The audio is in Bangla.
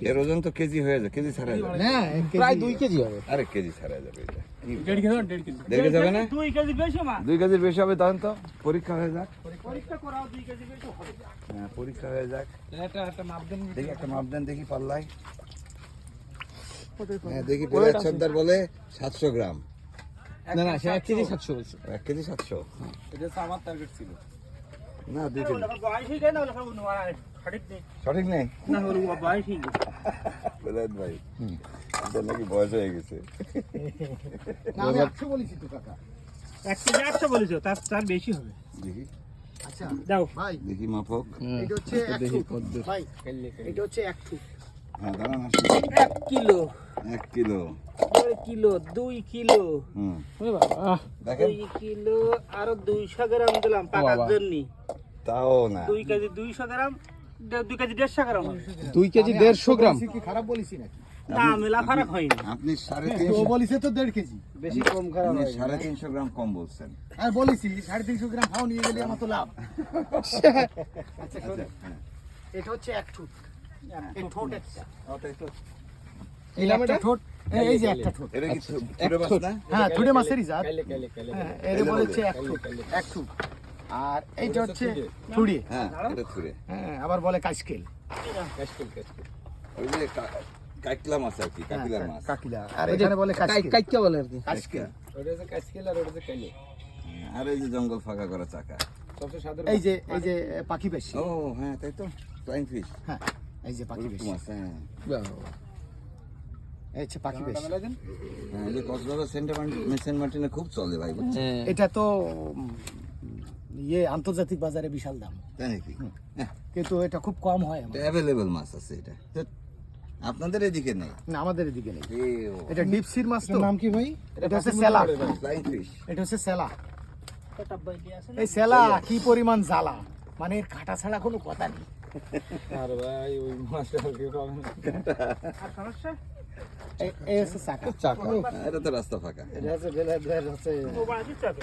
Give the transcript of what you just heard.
এর ওজন তো কেজি হয়ে যাবে, কেজি ছাড়া যাবে না, প্রায় 2 কেজি হবে। আরে কেজি ছাড়া যাবে এটা। 1.5 কেজি। দেখে যাবে না 2 কেজি বেশি মা। 2 কেজির বেশি হবে তখন তো পরীক্ষা হয়ে যাক। পরীক্ষা করাও 2 কেজি বেশি হবে। হ্যাঁ পরীক্ষা হয়ে যাক। একটা মাপ দেন। দেখি একটা মাপ দেন দেখি পাল্লাই। হ্যাঁ দেখি পেলার সর্দার বলে 700 গ্রাম। না না, সে 1 কেজি 700 বলছে। 1 কেজি 700। এটা তো আমার টার্গেট ছিল। না 2 কেজি। বয়সই দেয় না ওরা সঠিক নেই। সঠিক নেই না হলো বয়সই নেই। বেলায়েত ভাই আপনার নাকি বয়স হয়ে গেছে। না, আমি 800 বলেছি তো কাকা। 1 কেজি 800 বলেছো, তার বেশি হবে। দেখি আচ্ছা দাও। ভাই, দেখি মাপক। এটা হচ্ছে 1 ফুট। ভাই, এটা হচ্ছে 1 ফুট। হ্যাঁ দাঁড়ান আসুন। 1 কিলো। 1 কিলো। 2 kilo, 2 kilo. হুম ওরে বাবা, দেখেন 2 কিলো আর 200 গ্রাম দিলাম পাকার জন্য। তাও না 2 কেজি 200 গ্রাম, 2 কেজি 150 গ্রাম হবে। 2 কেজি 150 গ্রাম। কি খারাপ বলেছি নাকি? না মেলা ফারাক হয়নি। আপনি ও 350 বলেছে তো 1.5 কেজি। বেশি কম খারাপ আপনি হয়। 350 গ্রাম কম বলছেন। আর বলেছি 350 গ্রাম ফাও নিয়ে গেলে আমার তো লাভ। আচ্ছা শোনো, এটা হচ্ছে 1 ফুট। এই ঠোঁট একটা। এই একটা ঠোঁট, এই যে একটা ঠোঁট। এটা কি ছোট মাছ না? হ্যাঁ, ঠুঁটে মাছেরই জাত। হ্যাঁ, এর বলে হচ্ছে 1 ফুট। 1 ফুট। আর এইটা হচ্ছে ঠুড়ি। হ্যাঁ এটা থুরে। হ্যাঁ, আবার বলে কাশকেল। ওই যে কাকলা মাছ আর কি, কাকিলার মাছ। কাকিলা। আর এখানে বলে কাশকেল। কাইক্কা বলে আর কি। কাশকেল। আর এই যে জঙ্গল ফাঁকা করা চাকা। এই যে পাখি বেশি। ও হ্যাঁ তাই তো, ফ্লাইং ফিশ। হ্যাঁ, এই যে পাখি বেশি। মাছ হ্যাঁ। এই হচ্ছে পাখি বেশি। হ্যাঁ এই যে কক্সবাজার সেন্ট মার্টিনে খুব চলে ভাই বুঝছেন? এটা তো আন্তর্জাতিক বাজারে বিশাল দাম, তাই নাকি? কিন্তু এটা খুব কম হয় আমাদের। অ্যাভেলেবল মাছ আছে এটা। আপনাদের এদিকে নেই। না, আমাদের এদিকে নেই। এই এটা ডিপ সির মাছ তো। নাম কি ভাই? এটা হচ্ছে সেলা। Flying fish. এটা হচ্ছে সেলা। এটা বাইলে আছে না? এই সেলা কি পরিমাণ জ্বালা, মানে এর কাঁটা ছাড়া কোনো কথা নেই। আর সমস্যা? এই হচ্ছে চাকা। এটা তো রাস্তা ফাঁকা। এটা হচ্ছে বেলা হচ্ছে ও বাড়ি দিতে হবে।